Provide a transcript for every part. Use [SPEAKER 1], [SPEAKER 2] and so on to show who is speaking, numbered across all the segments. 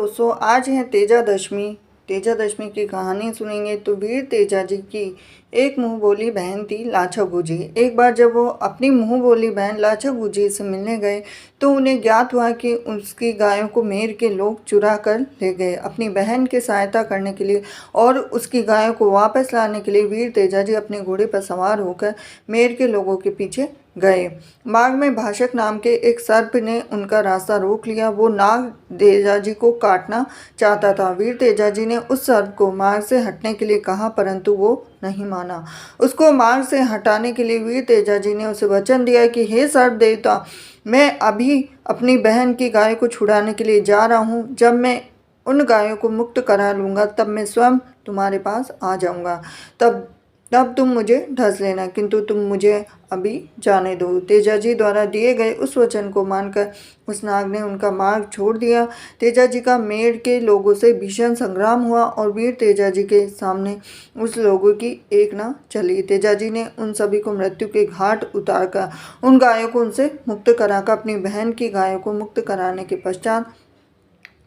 [SPEAKER 1] दोस्तों, आज है तेजा दशमी। तेजा दशमी की कहानी सुनेंगे। तो वीर तेजा जी की एक मुंह बोली बहन थी लाछा गुजी। एक बार जब वो अपनी मुंह बोली बहन लाछा गुजी से मिलने गए तो उन्हें ज्ञात हुआ कि उसकी गायों को मेर के लोग चुरा कर ले गए। अपनी बहन की सहायता करने के लिए और उसकी गायों को वापस लाने के लिए वीर तेजा जी अपने घोड़े पर सवार होकर मेर के लोगों के पीछे गए। बाग में भाषक नाम के एक सर्प ने उनका रास्ता रोक लिया। वो नाग तेजाजी को काटना चाहता था। वीर तेजाजी ने उस सर्प को मार्ग से हटने के लिए कहा, परंतु वो नहीं माना। उसको मार्ग से हटाने के लिए वीर तेजाजी ने उसे वचन दिया कि हे सर्प देवता, मैं अभी अपनी बहन की गाय को छुड़ाने के लिए जा रहा हूँ। जब मैं उन गायों को मुक्त करा लूँगा तब मैं स्वयं तुम्हारे पास आ जाऊँगा। तब तुम मुझे ढस लेना, किंतु तुम मुझे अभी जाने दो। तेजाजी द्वारा दिए गए उस वचन को मानकर उस नाग ने उनका मार्ग छोड़ दिया। तेजाजी का मेड़ के लोगों से भीषण संग्राम हुआ और वीर तेजाजी के सामने उस लोगों की एक न चली। तेजाजी ने उन सभी को मृत्यु के घाट उतारकर उन गायों को उनसे मुक्त कराकर अपनी बहन की गायों को मुक्त कराने के पश्चात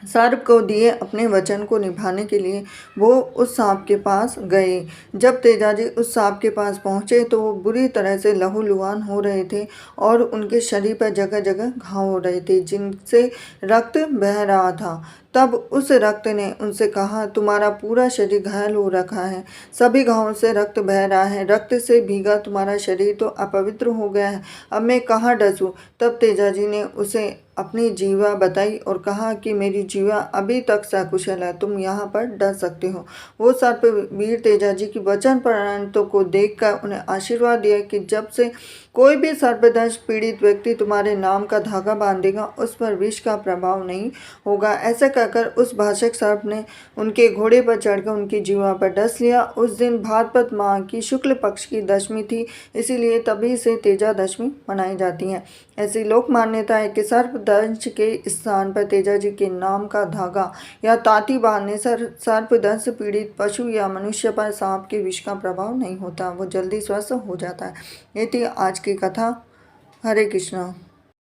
[SPEAKER 1] सर्प को दिए अपने वचन को निभाने के लिए वो उस सांप के पास गए। जब तेजाजी उस सांप के पास पहुंचे तो वो बुरी तरह से लहूलुहान हो रहे थे और उनके शरीर पर जगह जगह घाव हो रहे थे जिनसे रक्त बह रहा था। तब उस रक्त ने उनसे कहा, तुम्हारा पूरा शरीर घायल हो रखा है, सभी घावों से रक्त बह रहा है, रक्त से भीगा तुम्हारा शरीर तो अपवित्र हो गया है, अब मैं कहाँ डसूं? तब तेजाजी ने उसे अपनी जीवा बताई और कहा कि मेरी जीवा अभी तक सकुशल है, तुम यहाँ पर डर सकते हो। वो सर्प वीर तेजाजी की वचन परायणता को देखकर उन्हें आशीर्वाद दिया कि जब से कोई भी सर्पदंश पीड़ित व्यक्ति तुम्हारे नाम का धागा बांधेगा उस पर विष का प्रभाव नहीं होगा। ऐसा कहकर उस भाषक सर्प ने उनके घोड़े पर चढ़कर उनकी जीवा पर डस लिया। उस दिन भाद्रपद माह की शुक्ल पक्ष की दशमी थी, इसीलिए तभी से तेजा दशमी मनाई जाती है। ऐसी लोक मान्यता है कि सर्पदंश के स्थान पर तेजाजी के नाम का धागा या ताती बांधने से सर्पदंश पीड़ित पशु या मनुष्य पर सांप के विष का प्रभाव नहीं होता, वो जल्दी स्वस्थ हो जाता है। ये थी आज की कथा। हरे कृष्णा।